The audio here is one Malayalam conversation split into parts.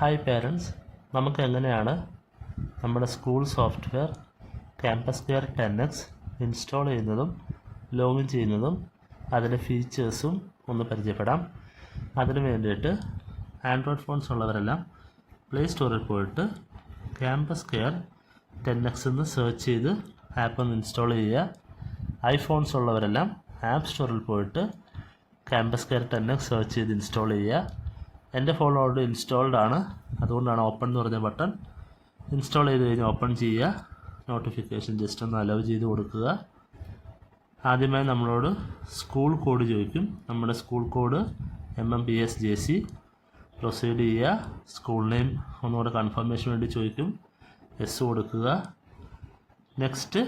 ഹായ് പേരൻസ്, നമുക്ക് എങ്ങനെയാണ് നമ്മുടെ school software campus care 10X install ചെയ്യുന്നതും ലോഗിൻ ചെയ്യുന്നതും അതിൻ്റെ ഫീച്ചേഴ്സും ഒന്ന് പരിചയപ്പെടാം. അതിന് വേണ്ടിയിട്ട് ആൻഡ്രോയിഡ് ഫോൺസ് ഉള്ളവരെല്ലാം പ്ലേ സ്റ്റോറിൽ പോയിട്ട് ക്യാമ്പസ് കെയർ 10X എന്ന് സെർച്ച് ചെയ്ത് ആപ്പ് ഒന്ന് ഇൻസ്റ്റാൾ ചെയ്യുക. ഐഫോൺസ് ഉള്ളവരെല്ലാം ആപ്പ് സ്റ്റോറിൽ പോയിട്ട് ക്യാമ്പസ് കെയർ 10X സെർച്ച് ചെയ്ത് ഇൻസ്റ്റാൾ ചെയ്യുക. എൻ്റെ ഫോൺ ഓൾറെഡി ഇൻസ്റ്റാൾഡ് ആണ്, അതുകൊണ്ടാണ് ഓപ്പൺ എന്ന് പറഞ്ഞ ബട്ടൺ. ഇൻസ്റ്റാൾ ചെയ്ത് കഴിഞ്ഞ് ഓപ്പൺ ചെയ്യുക. നോട്ടിഫിക്കേഷൻ ജസ്റ്റ് ഒന്ന് അലോ ചെയ്ത് കൊടുക്കുക. ആദ്യമായി നമ്മളോട് സ്കൂൾ കോഡ് ചോദിക്കും. നമ്മുടെ സ്കൂൾ കോഡ് MMPSJC. പ്രൊസീഡ് ചെയ്യുക. സ്കൂൾ നെയിം ഒന്നുകൂടെ കൺഫർമേഷൻ വേണ്ടി ചോദിക്കും. എസ് കൊടുക്കുക. നെക്സ്റ്റ്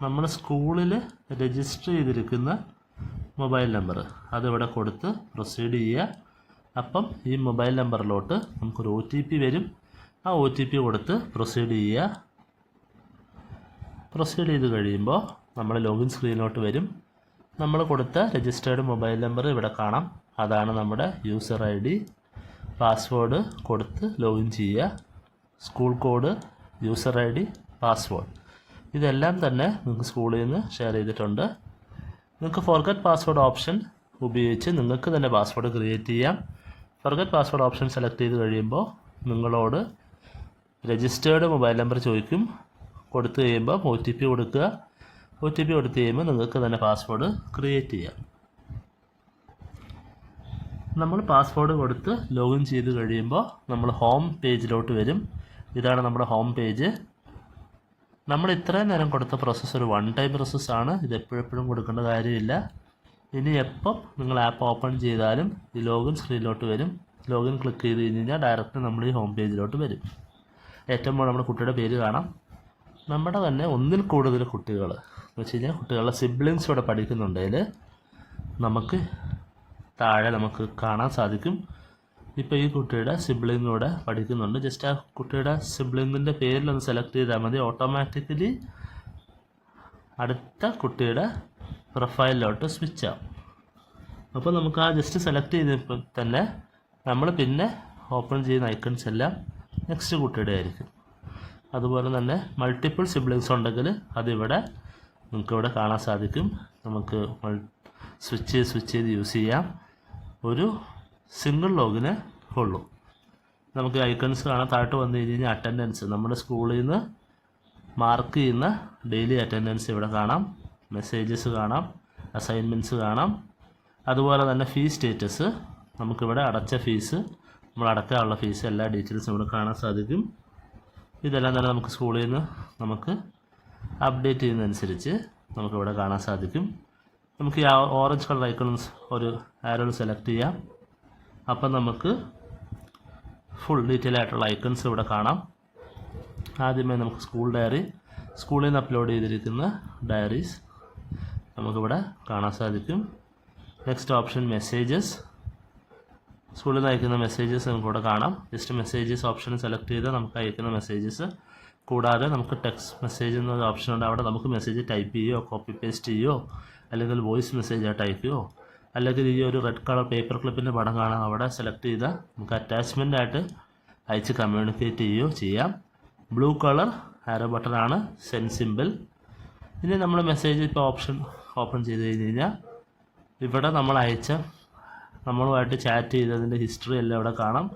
നമ്മൾ സ്കൂളിൽ രജിസ്റ്റർ ചെയ്തിരിക്കുന്ന മൊബൈൽ നമ്പർ അതിവിടെ കൊടുത്ത് പ്രൊസീഡ് ചെയ്യുക. അപ്പം ഈ മൊബൈൽ നമ്പറിലോട്ട് നമുക്കൊരു OTP വരും. ആ OTP കൊടുത്ത് പ്രൊസീഡ് ചെയ്യുക. പ്രൊസീഡ് ചെയ്ത് കഴിയുമ്പോൾ നമ്മൾ ലോഗിൻ സ്ക്രീനിലോട്ട് വരും. നമ്മൾ കൊടുത്ത രജിസ്റ്റേർഡ് മൊബൈൽ നമ്പർ ഇവിടെ കാണാം. അതാണ് നമ്മുടെ യൂസർ ID. പാസ്വേഡ് കൊടുത്ത് ലോഗിൻ ചെയ്യുക. School code, user ID, password ഇതെല്ലാം തന്നെ നിങ്ങൾക്ക് സ്കൂളിൽ നിന്ന് ഷെയർ ചെയ്തിട്ടുണ്ട്. നിങ്ങൾക്ക് ഫോർഗറ്റ് പാസ്വേഡ് ഓപ്ഷൻ ഉപയോഗിച്ച് നിങ്ങൾക്ക് തന്നെ പാസ്വേഡ് ക്രിയേറ്റ് ചെയ്യാം. ഫോർഗറ്റ് പാസ്വേഡ് ഓപ്ഷൻ സെലക്ട് ചെയ്ത് കഴിയുമ്പോൾ നിങ്ങളോട് രജിസ്റ്റേർഡ് മൊബൈൽ നമ്പർ ചോദിക്കും. കൊടുത്തു കഴിയുമ്പോൾ OTP കൊടുക്കുക. OTP കൊടുത്തു കഴിയുമ്പോൾ നിങ്ങൾക്ക് തന്നെ പാസ്വേഡ് ക്രിയേറ്റ് ചെയ്യാം. നമ്മൾ പാസ്വേഡ് കൊടുത്ത് ലോഗിൻ ചെയ്ത് കഴിയുമ്പോൾ നമ്മൾ ഹോം പേജിലോട്ട് വരും. ഇതാണ് നമ്മുടെ ഹോം പേജ്. നമ്മൾ ഇത്രയും നേരം കൊടുത്ത പ്രോസസ്സ് ഒരു വൺ ടൈം പ്രോസസ്സാണ്. ഇത് എപ്പോഴെപ്പോഴും കൊടുക്കേണ്ട കാര്യമില്ല. ഇനി എപ്പം നിങ്ങൾ ആപ്പ് ഓപ്പൺ ചെയ്താലും ഈ ലോഗിൻ സ്ക്രീനിലോട്ട് വരും. ലോഗിൻ ക്ലിക്ക് ചെയ്ത് കഴിഞ്ഞാൽ ഡയറക്റ്റ് നമ്മൾ ഈ ഹോം പേജിലോട്ട് വരും. ഏറ്റവും മുകളിൽ നമ്മുടെ കുട്ടിയുടെ പേര് കാണാം. നമ്മുടെ തന്നെ ഒന്നിൽ കൂടുതൽ കുട്ടികൾ എന്ന് വെച്ച് കഴിഞ്ഞാൽ കുട്ടികളുടെ സിബ്ലിങ്സ് ഇവിടെ പഠിക്കുന്നുണ്ടെങ്കിൽ നമുക്ക് താഴെ നമുക്ക് കാണാൻ സാധിക്കും. ഇപ്പോൾ ഈ കുട്ടിയുടെ സിബ്ലിംഗ് ഇവിടെ പഠിക്കുന്നുണ്ട്. ജസ്റ്റ് ആ കുട്ടിയുടെ സിബ്ലിങ്ങിൻ്റെ പേരിലൊന്ന് സെലക്ട് ചെയ്താൽ മതി. ഓട്ടോമാറ്റിക്കലി അടുത്ത കുട്ടിയുടെ പ്രൊഫൈലിലോട്ട് സ്വിച്ച് ആവും. അപ്പോൾ നമുക്ക് ആ ജസ്റ്റ് സെലക്ട് ചെയ്തപ്പോൾ തന്നെ നമ്മൾ പിന്നെ ഓപ്പൺ ചെയ്യുന്ന ഐക്കൺസ് എല്ലാം നെക്സ്റ്റ് കുട്ടിയുടെ ആയിരിക്കും. അതുപോലെ തന്നെ മൾട്ടിപ്പിൾ സിബ്ലിങ്സ് ഉണ്ടെങ്കിൽ അതിവിടെ നമുക്കിവിടെ കാണാൻ സാധിക്കും. നമുക്ക് സ്വിച്ച് ചെയ്ത് യൂസ് ചെയ്യാം. ഒരു സിംഗിൾ ലോഗിനെ ഉള്ളൂ. നമുക്ക് ഐക്കൺസ് കാണാൻ താഴോട്ട് വന്നു കഴിഞ്ഞാൽ അറ്റൻഡൻസ്, നമ്മുടെ സ്കൂളിൽ നിന്ന് മാർക്ക് ചെയ്യുന്ന ഡെയിലി അറ്റൻഡൻസ് ഇവിടെ കാണാം. മെസ്സേജസ് കാണാം, അസൈൻമെൻറ്റ്സ് കാണാം. അതുപോലെ തന്നെ ഫീസ് സ്റ്റേറ്റസ്, നമുക്കിവിടെ അടച്ച ഫീസ്, നമ്മൾ അടക്കാനുള്ള ഫീസ്, എല്ലാ ഡീറ്റെയിൽസും ഇവിടെ കാണാൻ സാധിക്കും. ഇതെല്ലാം തന്നെ നമുക്ക് സ്കൂളിൽ നിന്ന് നമുക്ക് അപ്ഡേറ്റ് ചെയ്യുന്നതനുസരിച്ച് നമുക്കിവിടെ കാണാൻ സാധിക്കും. നമുക്ക് ഈ ഓറഞ്ച് കളർ ഐക്കൺസ് ഒരു ആരോയിൽ സെലക്ട് ചെയ്യാം. അപ്പം നമുക്ക് ഫുൾ ഡീറ്റെയിൽ ആയിട്ടുള്ള ഐക്കൺസ് ഇവിടെ കാണാം. ആദ്യമേ നമുക്ക് സ്കൂൾ ഡയറി, സ്കൂളിൽ നിന്ന് അപ്ലോഡ് ചെയ്തിരിക്കുന്ന ഡയറീസ് നമുക്കിവിടെ കാണാൻ സാധിക്കും. നെക്സ്റ്റ് ഓപ്ഷൻ മെസ്സേജസ്, സ്കൂളിൽ നിന്ന് അയക്കുന്ന മെസ്സേജസ് നമുക്കിവിടെ കാണാം. ജസ്റ്റ് മെസ്സേജസ് ഓപ്ഷൻ സെലക്ട് ചെയ്താൽ നമുക്ക് അയക്കുന്ന മെസ്സേജസ്, കൂടാതെ നമുക്ക് ടെക്സ്റ്റ് മെസ്സേജ് എന്നൊരു ഓപ്ഷൻ ഉണ്ട്. അവിടെ നമുക്ക് മെസ്സേജ് ടൈപ്പ് ചെയ്യുകയോ കോപ്പി പേസ്റ്റ് ചെയ്യുകയോ അല്ലെങ്കിൽ വോയിസ് മെസ്സേജ് ആയിട്ട് അയക്കുകയോ അല്ലെങ്കിൽ ഈ ഒരു റെഡ് കളർ പേപ്പർ ക്ലിപ്പിൻ്റെ പടം കാണാം. അവിടെ സെലക്ട് ചെയ്താൽ നമുക്ക് അറ്റാച്ച്മെൻ്റ് ആയിട്ട് അയച്ച് കമ്മ്യൂണിക്കേറ്റ് ചെയ്യുകയോ ചെയ്യാം. ബ്ലൂ കളർ ആരോ ബട്ടണാണ് സെൻഡ് സിമ്പിൾ. ഇനി നമ്മൾ മെസ്സേജ് ഇപ്പോൾ ഓപ്പൺ ചെയ്ത് കഴിഞ്ഞ് കഴിഞ്ഞാൽ ഇവിടെ നമ്മൾ അയച്ച നമ്മളുമായിട്ട് ചാറ്റ് ചെയ്തതിൻ്റെ ഹിസ്റ്ററി എല്ലാം ഇവിടെ കാണാം.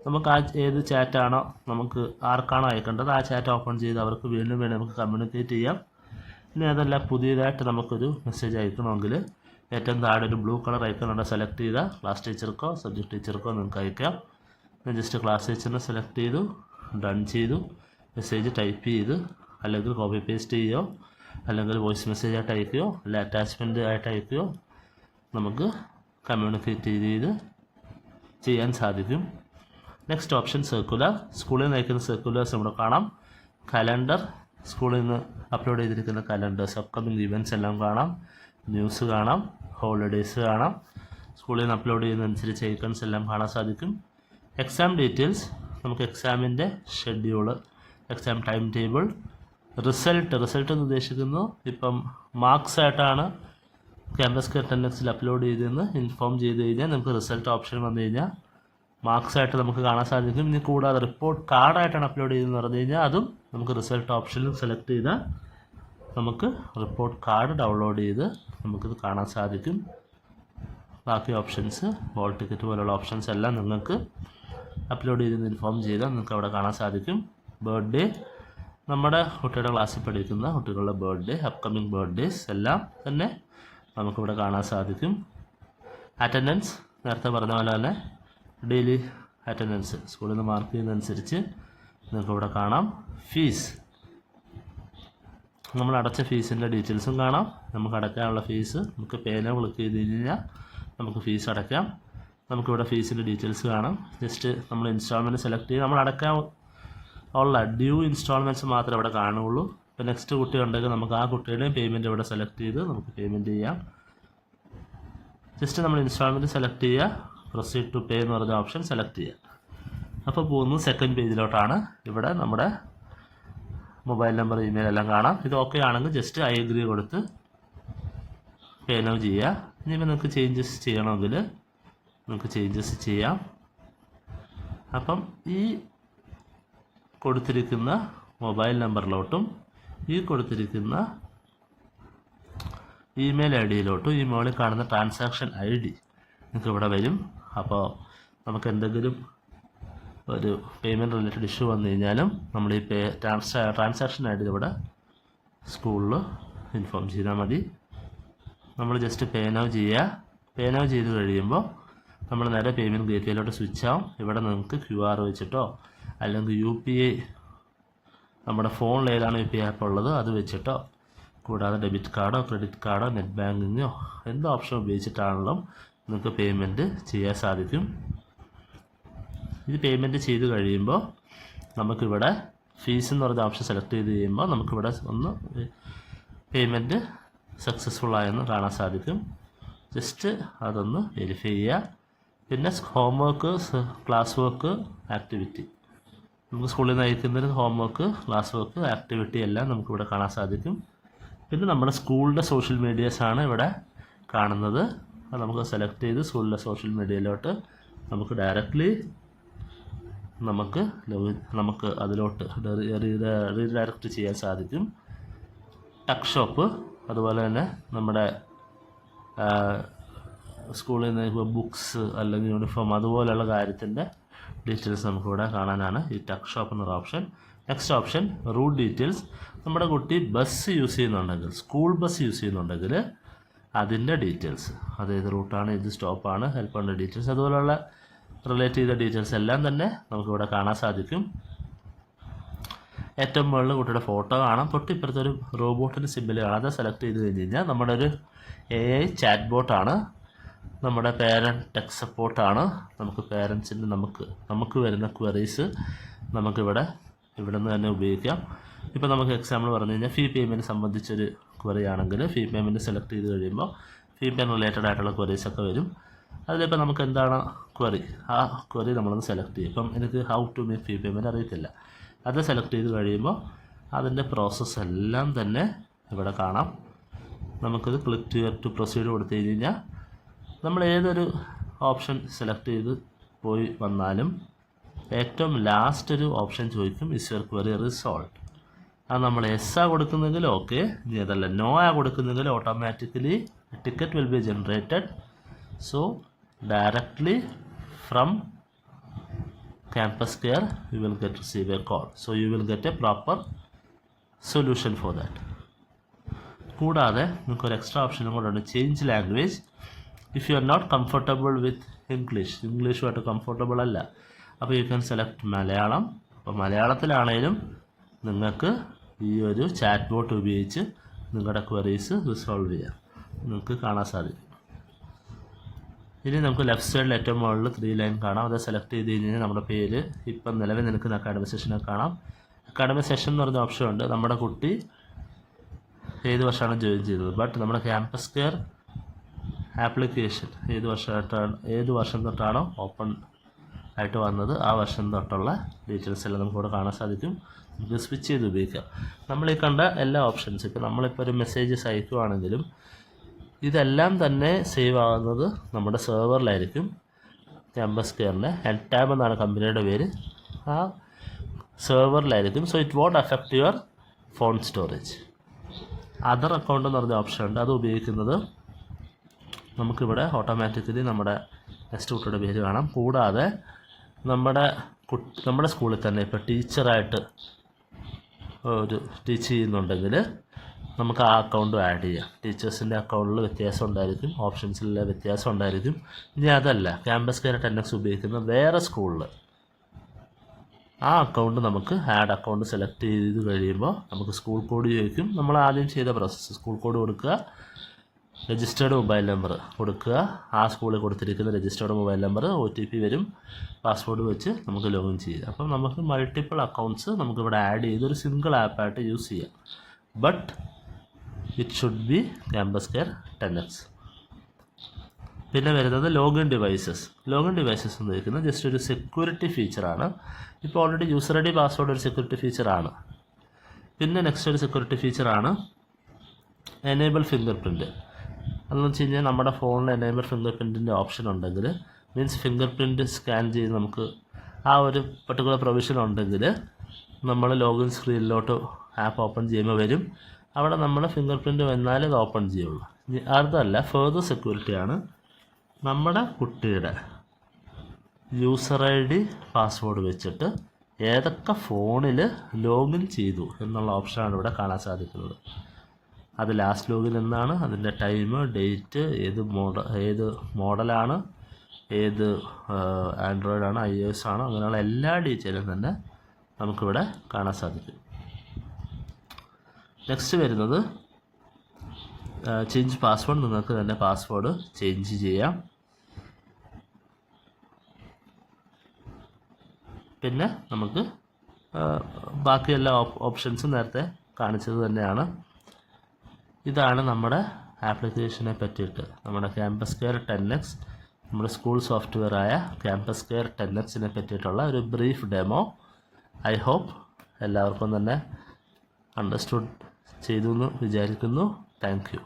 നമുക്ക് ആ ഏത് ചാറ്റാണോ നമുക്ക് ആർക്കാണോ അയക്കേണ്ടത് ആ ചാറ്റ് ഓപ്പൺ ചെയ്ത് അവർക്ക് വീണ്ടും നമുക്ക് കമ്മ്യൂണിക്കേറ്റ് ചെയ്യാം. ഇനി അതല്ല പുതിയതായിട്ട് നമുക്കൊരു മെസ്സേജ് അയക്കണമെങ്കിൽ ഏറ്റവും താഴെ ഒരു ബ്ലൂ കളർ ഐക്കൺ ഉണ്ട്. സെലക്ട് ചെയ്താൽ ക്ലാസ് ടീച്ചർക്കോ സബ്ജക്ട് ടീച്ചർക്കോ നിങ്ങൾക്ക് അയക്കാം. ഞാൻ ജസ്റ്റ് ക്ലാസ് ടീച്ചറിനെ സെലക്ട് ചെയ്തു, ഡൺ ചെയ്തു. മെസ്സേജ് ടൈപ്പ് ചെയ്ത് അല്ലെങ്കിൽ കോപ്പി പേസ്റ്റ് ചെയ്യുകയോ അല്ലെങ്കിൽ വോയിസ് മെസ്സേജ് ആയിട്ട് അയക്കുകയോ അല്ലെങ്കിൽ അറ്റാച്ച്മെൻറ്റ് ആയിട്ട് അയക്കുകയോ നമുക്ക് കമ്മ്യൂണിക്കേറ്റ് ചെയ്ത് ചെയ്യാൻ സാധിക്കും. നെക്സ്റ്റ് ഓപ്ഷൻ സർക്കുലർ, സ്കൂളിൽ നിന്ന് അയക്കുന്ന സർക്കുലേഴ്സ് ഇവിടെ കാണാം. കലണ്ടർ, സ്കൂളിൽ നിന്ന് അപ്ലോഡ് ചെയ്തിരിക്കുന്ന കലണ്ടേഴ്സ്, അപ്കമിങ് ഇവൻറ്റ്സ് എല്ലാം കാണാം. ന്യൂസ് കാണാം, ഹോളിഡേയ്സ് കാണാം. സ്കൂളിൽ നിന്ന് അപ്ലോഡ് ചെയ്യുന്നതനുസരിച്ച് ഐക്കൺസ് എല്ലാം കാണാൻ സാധിക്കും. എക്സാം ഡീറ്റെയിൽസ്, നമുക്ക് എക്സാമിൻ്റെ schedule, exam time table, result എന്ന് ഉദ്ദേശിക്കുന്നു ഇപ്പം മാർക്സ് ആയിട്ടാണ് ക്യാമ്പസ് കെയർ 10Xൽ അപ്ലോഡ് ചെയ്തെന്ന് ഇൻഫോം ചെയ്ത് കഴിഞ്ഞാൽ നമുക്ക് റിസൾട്ട് ഓപ്ഷൻ വന്നു കഴിഞ്ഞാൽ മാർക്സായിട്ട് നമുക്ക് കാണാൻ സാധിക്കും. ഇനി കൂടാതെ റിപ്പോർട്ട് കാർഡായിട്ടാണ് അപ്ലോഡ് ചെയ്തതെന്ന് പറഞ്ഞു കഴിഞ്ഞാൽ അതും നമുക്ക് റിസൾട്ട് ഓപ്ഷനിൽ സെലക്ട് ചെയ്താൽ നമുക്ക് റിപ്പോർട്ട് കാർഡ് ഡൗൺലോഡ് ചെയ്ത് നമുക്കിത് കാണാൻ സാധിക്കും. ബാക്കി ഓപ്ഷൻസ് ഹോൾ ടിക്കറ്റ് പോലുള്ള ഓപ്ഷൻസ് എല്ലാം നിങ്ങൾക്ക് അപ്ലോഡ് ചെയ്ത് ഇൻഫോം ചെയ്താൽ നിങ്ങൾക്ക് അവിടെ കാണാൻ സാധിക്കും. ബർത്ത്ഡേ, നമ്മുടെ കുട്ടിയുടെ ക്ലാസ്സിൽ പഠിക്കുന്ന കുട്ടികളുടെ ബർത്ത്ഡേ, അപ്കമിങ് ബർത്ത്ഡേസ് എല്ലാം തന്നെ നമുക്കിവിടെ കാണാൻ സാധിക്കും. അറ്റൻഡൻസ്, നേരത്തെ പറഞ്ഞ പോലെ തന്നെ ഡെയിലി അറ്റൻഡൻസ് സ്കൂളിൽ നിന്ന് മാർക്ക് ചെയ്യുന്നതനുസരിച്ച് നിങ്ങൾക്കിവിടെ കാണാം. ഫീസ്, നമ്മൾ അടച്ച ഫീസിൻ്റെ ഡീറ്റെയിൽസും കാണാം. നമുക്ക് അടയ്ക്കാനുള്ള ഫീസ് നമുക്ക് പേന ക്ലിക്ക് ചെയ്ത് കഴിഞ്ഞാൽ നമുക്ക് ഫീസ് അടയ്ക്കാം. നമുക്കിവിടെ ഫീസിൻ്റെ ഡീറ്റെയിൽസ് കാണാം. ജസ്റ്റ് നമ്മൾ ഇൻസ്റ്റാൾമെൻറ്റ് സെലക്ട് ചെയ്ത് നമ്മൾ അടയ്ക്കാൻ ഉള്ള ഡ്യൂ ഇൻസ്റ്റാൾമെൻറ്റ്സ് മാത്രമേ ഇവിടെ കാണുകയുള്ളൂ. ഇപ്പോൾ നെക്സ്റ്റ് കുട്ടി ഉണ്ടെങ്കിൽ നമുക്ക് ആ കുട്ടിയുടെയും പേയ്മെൻറ്റ് ഇവിടെ സെലക്ട് ചെയ്ത് നമുക്ക് പേയ്മെൻറ്റ് ചെയ്യാം. ജസ്റ്റ് നമ്മൾ ഇൻസ്റ്റാൾമെൻറ്റ് സെലക്ട് ചെയ്യുക, പ്രൊസീഡ് ടു പേ എന്ന് പറഞ്ഞ ഓപ്ഷൻ സെലക്ട് ചെയ്യുക. അപ്പോൾ പോകുന്നത് സെക്കൻഡ് പേജിലോട്ടാണ്. ഇവിടെ നമ്മുടെ മൊബൈൽ നമ്പർ, ഇമെയിൽ എല്ലാം കാണാം. ഇത് ഓക്കെ ആണെങ്കിൽ ജസ്റ്റ് ഐ അഗ്രി കൊടുത്ത് പേ നൗ ചെയ്യുക. ഇനിയിപ്പോൾ നിങ്ങൾക്ക് ചേഞ്ചസ് ചെയ്യണമെങ്കിൽ നമുക്ക് ചേഞ്ചസ് ചെയ്യാം. അപ്പം ഈ കൊടുത്തിരിക്കുന്ന മൊബൈൽ നമ്പറിലോട്ടും ഈ കൊടുത്തിരിക്കുന്ന ഇമെയിൽ ഐ ഡിയിലോട്ടും ഈ മുകളിൽ കാണുന്ന ട്രാൻസാക്ഷൻ ഐ ഡി നിങ്ങൾക്ക് ഇവിടെ വരും. അപ്പോൾ നമുക്ക് എന്തെങ്കിലും ഒരു പേയ്മെൻറ്റ് റിലേറ്റഡ് ഇഷ്യൂ വന്നു കഴിഞ്ഞാലും നമ്മൾ ഈ ട്രാൻസാക്ഷൻ ഐ ഡി ഇവിടെ സ്കൂളിൽ ഇൻഫോം ചെയ്താൽ മതി. നമ്മൾ ജസ്റ്റ് പേ നൗ ചെയ്യുക. പേ നൗ ചെയ്ത് കഴിയുമ്പോൾ നമ്മൾ നേരെ പേയ്മെൻറ്റ് ഗേറ്റ്വേയിലോട്ട് സ്വിച്ച് ആവും. ഇവിടെ നിങ്ങൾക്ക് QR വെച്ചിട്ടോ അല്ലെങ്കിൽ UPI, നമ്മുടെ ഫോണിൽ ഏതാണ് UPI ആപ്പ് ഉള്ളത് അത് വെച്ചിട്ടോ, കൂടാതെ ഡെബിറ്റ് കാർഡോ ക്രെഡിറ്റ് കാർഡോ നെറ്റ് ബാങ്കിങ്ങോ എന്ത് ഓപ്ഷൻ ഉപയോഗിച്ചിട്ടാണല്ലോ നിങ്ങൾക്ക് പേയ്മെൻറ്റ് ചെയ്യാൻ സാധിക്കും. ഇത് പേയ്മെൻറ്റ് ചെയ്ത് കഴിയുമ്പോൾ നമുക്കിവിടെ ഫീസ് എന്ന് പറഞ്ഞ ഓപ്ഷൻ സെലക്ട് ചെയ്ത് കഴിയുമ്പോൾ നമുക്കിവിടെ ഒന്ന് പേയ്മെൻറ്റ് സക്സസ്ഫുൾ ആയെന്ന് കാണാൻ സാധിക്കും. ജസ്റ്റ് അതൊന്ന് വെരിഫൈ ചെയ്യുക. പിന്നെ ഹോംവർക്ക്, ക്ലാസ് വർക്ക്, ആക്ടിവിറ്റി, നമുക്ക് സ്കൂളിൽ നിന്ന് അയക്കുന്നതിന് ഹോംവർക്ക്, ക്ലാസ് വർക്ക്, ആക്ടിവിറ്റി എല്ലാം നമുക്കിവിടെ കാണാൻ സാധിക്കും. പിന്നെ നമ്മുടെ സ്കൂളിൻ്റെ സോഷ്യൽ മീഡിയാസാണ് ഇവിടെ കാണുന്നത്. അത് നമുക്ക് സെലക്ട് ചെയ്ത് സ്കൂളിലെ സോഷ്യൽ മീഡിയയിലോട്ട് നമുക്ക് ഡയറക്റ്റ്ലി നമുക്ക് അതിലോട്ട് റീഡയറക്റ്റ് ചെയ്യാൻ സാധിക്കും. ടക്ക് ഷോപ്പ്, അതുപോലെ തന്നെ നമ്മുടെ സ്കൂളിൽ നിന്ന് ഇപ്പോൾ ബുക്സ് അല്ലെങ്കിൽ യൂണിഫോം അതുപോലെയുള്ള കാര്യത്തിൻ്റെ ഡീറ്റെയിൽസ് നമുക്കിവിടെ കാണാനാണ് ഈ ടക്ക് ഷോപ്പ് എന്നൊരു option. Next option route details. നമ്മുടെ കുട്ടി ബസ് യൂസ് ചെയ്യുന്നുണ്ടെങ്കിൽ, സ്കൂൾ ബസ് യൂസ് ചെയ്യുന്നുണ്ടെങ്കിൽ അതിൻ്റെ ഡീറ്റെയിൽസ്, അതേത് റൂട്ടാണ്, ഏത് സ്റ്റോപ്പാണ്, ഹെൽപ്പറിൻ്റെ ഡീറ്റെയിൽസ്, അതുപോലെയുള്ള റിലേറ്റ് ചെയ്ത ഡീറ്റെയിൽസ് എല്ലാം തന്നെ നമുക്കിവിടെ കാണാൻ സാധിക്കും. ഏറ്റവും മുകളിൽ കുട്ടിയുടെ ഫോട്ടോ കാണാം. തൊട്ടിപ്പുറത്ത് ഒരു റോബോട്ടിൻ്റെ സിമ്പിൾ കാണാം. അത് സെലക്ട് ചെയ്ത് കഴിഞ്ഞ് കഴിഞ്ഞാൽ നമ്മുടെ ഒരു AI ചാറ്റ് ബോട്ടാണ്. നമ്മുടെ പേരൻറ്റ് ടെക് സപ്പോർട്ടാണ്. നമുക്ക് പേരൻസിൻ്റെ നമുക്ക് വരുന്ന ക്വറീസ് നമുക്കിവിടെ നിന്ന് തന്നെ ഉപയോഗിക്കാം. ഇപ്പോൾ നമുക്ക് എക്സാമ്പിൾ പറഞ്ഞു കഴിഞ്ഞാൽ ഫീ പേയ്മെൻറ്റ് സംബന്ധിച്ചൊരു ക്വറി ആണെങ്കിൽ ഫീ പേയ്മെൻറ്റ് സെലക്ട് ചെയ്ത് കഴിയുമ്പോൾ ഫീ പേയ്മെൻറ്റ് റിലേറ്റഡ് ആയിട്ടുള്ള ക്വറീസൊക്കെ വരും. അതിലിപ്പോൾ നമുക്ക് എന്താണ് ക്വറി, ആ ക്വറി നമ്മളൊന്ന് സെലക്ട് ചെയ്യും. ഇപ്പം എനിക്ക് how to make fee payment അറിയത്തില്ല. അത് സെലക്ട് ചെയ്ത് കഴിയുമ്പോൾ അതിൻ്റെ പ്രോസസ്സ് എല്ലാം തന്നെ ഇവിടെ കാണാം. നമുക്കത് ക്ലിക്ക് ടു പ്രൊസീഡ് കൊടുത്തു കഴിഞ്ഞാൽ നമ്മൾ ഏതൊരു ഓപ്ഷൻ സെലക്ട് ചെയ്ത് പോയി വന്നാലും ഏറ്റവും ലാസ്റ്റ് ഒരു ഓപ്ഷൻ ചോദിക്കും, ഇസ് യുവർ ക്വറി റിസോൾവ്. അത് നമ്മൾ എസ് ആ കൊടുക്കുന്നെങ്കിൽ ഓക്കെ, ഇനി അതല്ല നോ ആ കൊടുക്കുന്നെങ്കിൽ automatically ticket will be generated. So directly from campus care you will receive a call, so you will get a proper solution for that. കൂടാതെ നമുക്കൊരു എക്സ്ട്രാ ഓപ്ഷനും കൂടെ ഉണ്ട്, change language. If you are not comfortable with ഇംഗ്ലീഷുമായിട്ട് കംഫർട്ടബിൾ അല്ല, അപ്പോൾ യു ക്യാൻ സെലക്ട് മലയാളം. അപ്പോൾ മലയാളത്തിലാണേലും നിങ്ങൾക്ക് ഈ ഒരു ചാറ്റ് ബോട്ട് ഉപയോഗിച്ച് നിങ്ങളുടെ ക്വറീസ് റിസോൾവ് ചെയ്യാം, നിങ്ങൾക്ക് കാണാൻ സാധിക്കും. ഇനി നമുക്ക് ലെഫ്റ്റ് സൈഡിൽ ഏറ്റവും മുകളിൽ 3 ലൈൻ കാണാം. അത് സെലക്ട് ചെയ്ത് കഴിഞ്ഞാൽ നമ്മുടെ പേര്, ഇപ്പം നിലവിൽ നിൽക്കുന്ന അക്കാഡമിക് സെഷനൊക്കെ കാണാം. അക്കാഡമിക് സെഷൻ എന്ന് പറഞ്ഞ ഓപ്ഷൻ ഉണ്ട്. നമ്മുടെ കുട്ടി ഏത് വർഷമാണ് ജോയിൻ ചെയ്തത്, ബട്ട് നമ്മുടെ ക്യാമ്പസ് കെയർ ആപ്ലിക്കേഷൻ ഏത് വർഷം തൊട്ടാണോ ഓപ്പൺ ആയിട്ട് വന്നത് ആ വർഷം തൊട്ടുള്ള ഡീറ്റെയിൽസ് എല്ലാം നമുക്കിവിടെ കാണാൻ സാധിക്കും. നമുക്ക് സ്വിച്ച് ചെയ്ത് ഉപയോഗിക്കാം. നമ്മളീ കണ്ട എല്ലാ ഓപ്ഷൻസും, ഇപ്പോൾ നമ്മളിപ്പോൾ ഒരു മെസ്സേജസ് അയക്കുകയാണെങ്കിലും ഇതെല്ലാം തന്നെ സേവ് ആകുന്നത് നമ്മുടെ സെർവറിലായിരിക്കും. ക്യാമ്പസ് കെയറിൻ്റെ NTAB എന്നാണ് കമ്പനിയുടെ പേര്. ആ സെർവറിലായിരിക്കും. So it won't affect your phone storage. Other account എന്ന് പറഞ്ഞ ഓപ്ഷൻ ഉണ്ട്. അത് ഉപയോഗിക്കുന്നത് നമുക്കിവിടെ ഓട്ടോമാറ്റിക്കലി നമ്മുടെ നെക്സ്റ്റ് കുട്ടിയുടെ പേര് കാണാം. കൂടാതെ നമ്മുടെ സ്കൂളിൽ തന്നെ ഇപ്പോൾ ടീച്ചറായിട്ട് ഒരു ടീച്ച് ചെയ്യുന്നുണ്ടെങ്കിൽ നമുക്ക് ആ അക്കൗണ്ടും ആഡ് ചെയ്യാം. ടീച്ചേഴ്സിൻ്റെ അക്കൗണ്ടിൽ വ്യത്യാസം ഉണ്ടായിരിക്കും, ഓപ്ഷൻസിലെ വ്യത്യാസം ഉണ്ടായിരിക്കും. ഇനി അതല്ല, ക്യാമ്പസ് കെയർ 10X ഉപയോഗിക്കുന്ന വേറെ സ്കൂളിൽ ആ അക്കൗണ്ട് നമുക്ക് ആഡ് അക്കൗണ്ട് സെലക്ട് ചെയ്ത് കഴിയുമ്പോൾ നമുക്ക് സ്കൂൾ കോഡ് ചോദിക്കും. നമ്മൾ ആദ്യം ചെയ്ത പ്രോസസ്സ്, സ്കൂൾ കോഡ് കൊടുക്കുക, രജിസ്റ്റേർഡ് മൊബൈൽ നമ്പർ കൊടുക്കുക, ആ സ്കൂളിൽ കൊടുത്തിരിക്കുന്ന രജിസ്റ്റേർഡ് മൊബൈൽ നമ്പർ, OTP വരും, പാസ്വേഡ് വെച്ച് നമുക്ക് ലോഗിൻ ചെയ്യാം. അപ്പം നമുക്ക് മൾട്ടിപ്പിൾ അക്കൗണ്ട്സ് നമുക്കിവിടെ ആഡ് ചെയ്ത് ഒരു സിംഗിൾ ആപ്പായിട്ട് യൂസ് ചെയ്യാം. But it should be campus care 10X. പിന്നെ വരുന്നത് ലോഗിൻ ഡിവൈസസ്. ലോഗിൻ ഡിവൈസസ് എന്ന് ചോദിക്കുന്നത് ജസ്റ്റ് ഒരു സെക്യൂരിറ്റി ഫീച്ചറാണ്. ഇപ്പോൾ ഓൾറെഡി യൂസർ ID പാസ്വേഡ് ഒരു സെക്യൂരിറ്റി ഫീച്ചറാണ്. പിന്നെ നെക്സ്റ്റ് ഒരു സെക്യൂരിറ്റി ഫീച്ചറാണ് എനേബിൾ ഫിംഗർ പ്രിൻറ്റ്. അതെന്ന് വെച്ച് കഴിഞ്ഞാൽ നമ്മുടെ ഫോണിൽ എനേബിൾ ഫിംഗർ പ്രിൻറ്റിൻ്റെ ഓപ്ഷൻ ഉണ്ടെങ്കിൽ, മീൻസ് ഫിംഗർ പ്രിൻറ്റ് സ്കാൻ ചെയ്ത് നമുക്ക് ആ ഒരു പർട്ടിക്കുലർ പ്രൊവിഷൻ ഉണ്ടെങ്കിൽ നമ്മൾ ലോഗിൻ സ്ക്രീനിലോട്ട് ആപ്പ് ഓപ്പൺ ചെയ്യുമ്പോൾ വരും. അവിടെ നമ്മൾ ഫിംഗർ പ്രിൻറ്റ് വന്നാലേ ഇത് ഓപ്പൺ ചെയ്യുള്ളൂ. അതല്ല, ഫെർദർ സെക്യൂരിറ്റിയാണ്. നമ്മുടെ കുട്ടിയുടെ യൂസർ ID പാസ്വേഡ് വെച്ചിട്ട് ഏതൊക്കെ ഫോണിൽ ലോഗിൻ ചെയ്തു എന്നുള്ള ഓപ്ഷനാണ് ഇവിടെ കാണാൻ സാധിക്കുന്നത്. അത് ലാസ്റ്റ് ലോഗിൻ എന്നാണ്, അതിൻ്റെ ടൈം, ഡേറ്റ്, ഏത് മോഡലാണ്, ഏത് ആൻഡ്രോയിഡാണ്, iOS ആണോ, അങ്ങനെയുള്ള എല്ലാ ഡീറ്റെയിലും തന്നെ നമുക്കിവിടെ കാണാൻ സാധിക്കും. നെക്സ്റ്റ് വരുന്നത് ചേഞ്ച് പാസ്വേഡ്. നിങ്ങൾക്ക് തന്നെ പാസ്വേഡ് ചേഞ്ച് ചെയ്യാം. പിന്നെ നമുക്ക് ബാക്കി എല്ലാ ഓപ്ഷൻസും നേരത്തെ കാണിച്ചത് തന്നെയാണ്. ഇതാണ് നമ്മുടെ ആപ്ലിക്കേഷനെ പറ്റിയിട്ട്, നമ്മുടെ ക്യാമ്പസ് കെയർ 10X, നമ്മുടെ സ്കൂൾ സോഫ്റ്റ്വെയർ ആയ ക്യാമ്പസ് കെയർ 10Xനെ പറ്റിയിട്ടുള്ള ഒരു ബ്രീഫ് ഡെമോ. ഐ ഹോപ്പ് എല്ലാവർക്കും തന്നെ അണ്ടർസ്റ്റുഡ് ചെയ്തു എന്ന് വിചാരിക്കുന്നു. Thank you.